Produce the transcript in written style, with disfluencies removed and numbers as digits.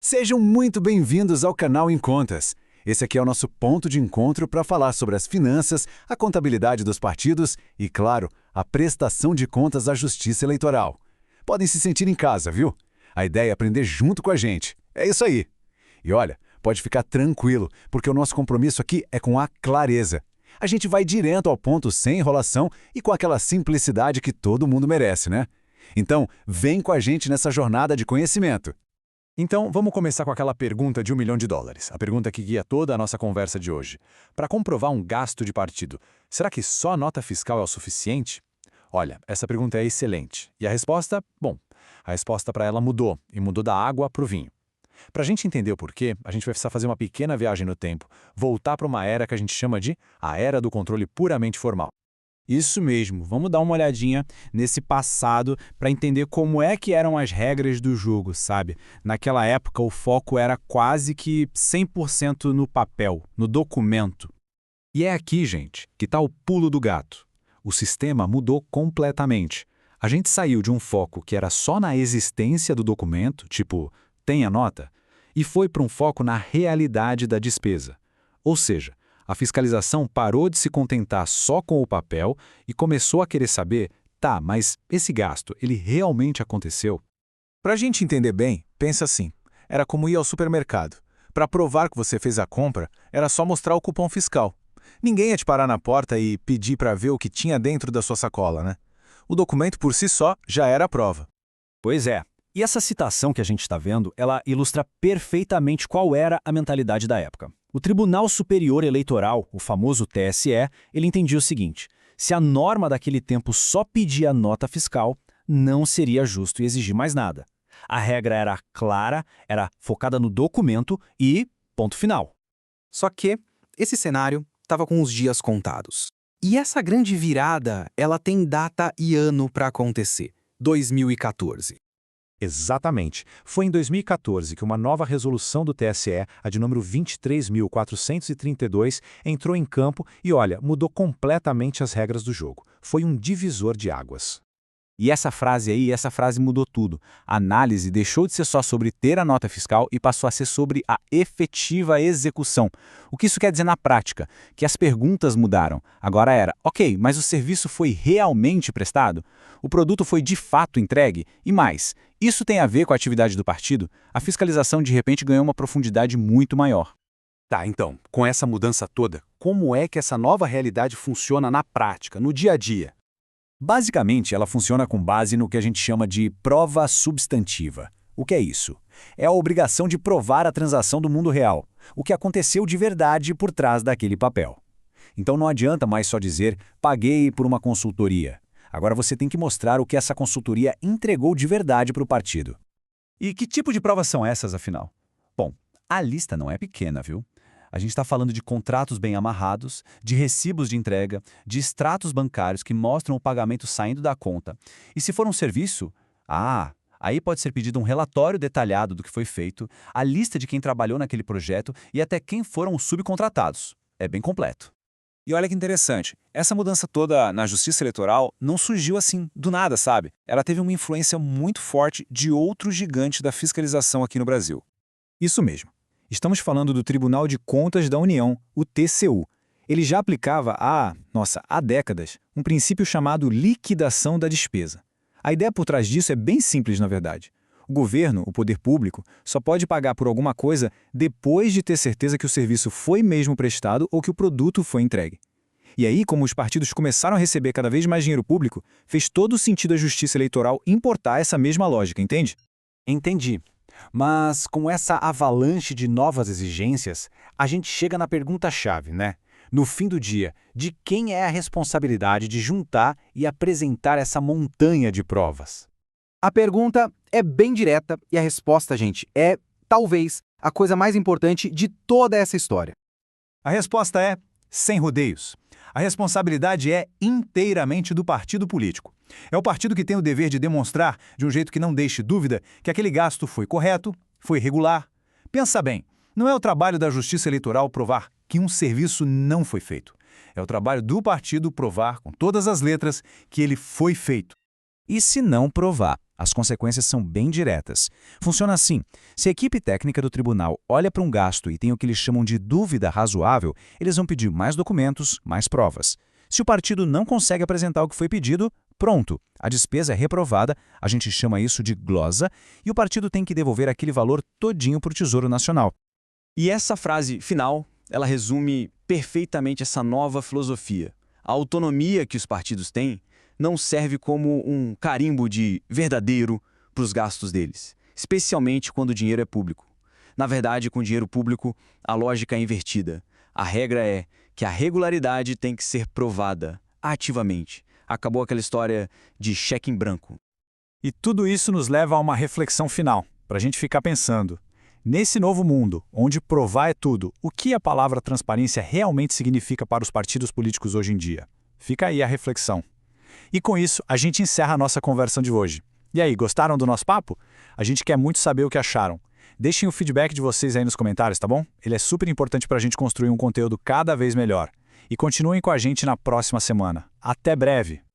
Sejam muito bem-vindos ao canal Em Contas. Esse aqui é o nosso ponto de encontro para falar sobre as finanças, a contabilidade dos partidos e, claro, a prestação de contas à Justiça Eleitoral. Podem se sentir em casa, viu? A ideia é aprender junto com a gente. É isso aí. E olha, pode ficar tranquilo, porque o nosso compromisso aqui é com a clareza. A gente vai direto ao ponto sem enrolação e com aquela simplicidade que todo mundo merece, né? Então, vem com a gente nessa jornada de conhecimento. Então, vamos começar com aquela pergunta de US$ 1 milhão, a pergunta que guia toda a nossa conversa de hoje. Para comprovar um gasto de partido, será que só a nota fiscal é o suficiente? Olha, essa pergunta é excelente. E a resposta? Bom, a resposta para ela mudou, e mudou da água para o vinho. Para a gente entender o porquê, a gente vai precisar fazer uma pequena viagem no tempo, voltar para uma era que a gente chama de a era do controle puramente formal. Isso mesmo, vamos dar uma olhadinha nesse passado para entender como é que eram as regras do jogo, sabe? Naquela época o foco era quase que 100% no papel, no documento. E é aqui, gente, que está o pulo do gato. O sistema mudou completamente. A gente saiu de um foco que era só na existência do documento, tipo, tem a nota, e foi para um foco na realidade da despesa. Ou seja, a fiscalização parou de se contentar só com o papel e começou a querer saber, tá, mas esse gasto, ele realmente aconteceu? Para a gente entender bem, pensa assim, era como ir ao supermercado. Para provar que você fez a compra, era só mostrar o cupom fiscal. Ninguém ia te parar na porta e pedir para ver o que tinha dentro da sua sacola, né? O documento por si só já era a prova. Pois é. E essa citação que a gente está vendo, ela ilustra perfeitamente qual era a mentalidade da época. O Tribunal Superior Eleitoral, o famoso TSE, ele entendia o seguinte: se a norma daquele tempo só pedia nota fiscal, não seria justo exigir mais nada. A regra era clara, era focada no documento e ponto final. Só que esse cenário estava com os dias contados. E essa grande virada, ela tem data e ano para acontecer: 2014. Exatamente. Foi em 2014 que uma nova resolução do TSE, a de número 23.432, entrou em campo e, olha, mudou completamente as regras do jogo. Foi um divisor de águas. E essa frase mudou tudo. A análise deixou de ser só sobre ter a nota fiscal e passou a ser sobre a efetiva execução. O que isso quer dizer na prática? Que as perguntas mudaram. Agora era, ok, mas o serviço foi realmente prestado? O produto foi de fato entregue? E mais, isso tem a ver com a atividade do partido? A fiscalização de repente ganhou uma profundidade muito maior. Tá, então, com essa mudança toda, como é que essa nova realidade funciona na prática, no dia a dia? Basicamente, ela funciona com base no que a gente chama de prova substantiva. O que é isso? É a obrigação de provar a transação do mundo real, o que aconteceu de verdade por trás daquele papel. Então não adianta mais só dizer, paguei por uma consultoria. Agora você tem que mostrar o que essa consultoria entregou de verdade para o partido. E que tipo de provas são essas, afinal? Bom, a lista não é pequena, viu? A gente está falando de contratos bem amarrados, de recibos de entrega, de extratos bancários que mostram o pagamento saindo da conta. E se for um serviço, aí pode ser pedido um relatório detalhado do que foi feito, a lista de quem trabalhou naquele projeto e até quem foram os subcontratados. É bem completo. E olha que interessante, essa mudança toda na Justiça Eleitoral não surgiu assim, do nada, sabe? Ela teve uma influência muito forte de outro gigante da fiscalização aqui no Brasil. Isso mesmo. Estamos falando do Tribunal de Contas da União, o TCU. Ele já aplicava há décadas, um princípio chamado liquidação da despesa. A ideia por trás disso é bem simples, na verdade. O governo, o poder público, só pode pagar por alguma coisa depois de ter certeza que o serviço foi mesmo prestado ou que o produto foi entregue. E aí, como os partidos começaram a receber cada vez mais dinheiro público, fez todo o sentido a Justiça Eleitoral importar essa mesma lógica, entende? Entendi. Mas com essa avalanche de novas exigências, a gente chega na pergunta-chave, né? No fim do dia, de quem é a responsabilidade de juntar e apresentar essa montanha de provas? A pergunta é bem direta e a resposta, gente, é, talvez, a coisa mais importante de toda essa história. A resposta é sem rodeios. A responsabilidade é inteiramente do partido político. É o partido que tem o dever de demonstrar, de um jeito que não deixe dúvida, que aquele gasto foi correto, foi regular. Pensa bem, não é o trabalho da Justiça Eleitoral provar que um serviço não foi feito. É o trabalho do partido provar, com todas as letras, que ele foi feito. E se não provar? As consequências são bem diretas. Funciona assim: se a equipe técnica do tribunal olha para um gasto e tem o que eles chamam de dúvida razoável, eles vão pedir mais documentos, mais provas. Se o partido não consegue apresentar o que foi pedido, pronto, a despesa é reprovada, a gente chama isso de glosa, e o partido tem que devolver aquele valor todinho para o Tesouro Nacional. E essa frase final, ela resume perfeitamente essa nova filosofia. A autonomia que os partidos têm não serve como um carimbo de verdadeiro para os gastos deles, especialmente quando o dinheiro é público. Na verdade, com dinheiro público, a lógica é invertida. A regra é que a regularidade tem que ser provada ativamente. Acabou aquela história de cheque em branco. E tudo isso nos leva a uma reflexão final, para a gente ficar pensando. Nesse novo mundo, onde provar é tudo, o que a palavra transparência realmente significa para os partidos políticos hoje em dia? Fica aí a reflexão. E com isso, a gente encerra a nossa conversa de hoje. E aí, gostaram do nosso papo? A gente quer muito saber o que acharam. Deixem o feedback de vocês aí nos comentários, tá bom? Ele é super importante para a gente construir um conteúdo cada vez melhor. E continuem com a gente na próxima semana. Até breve!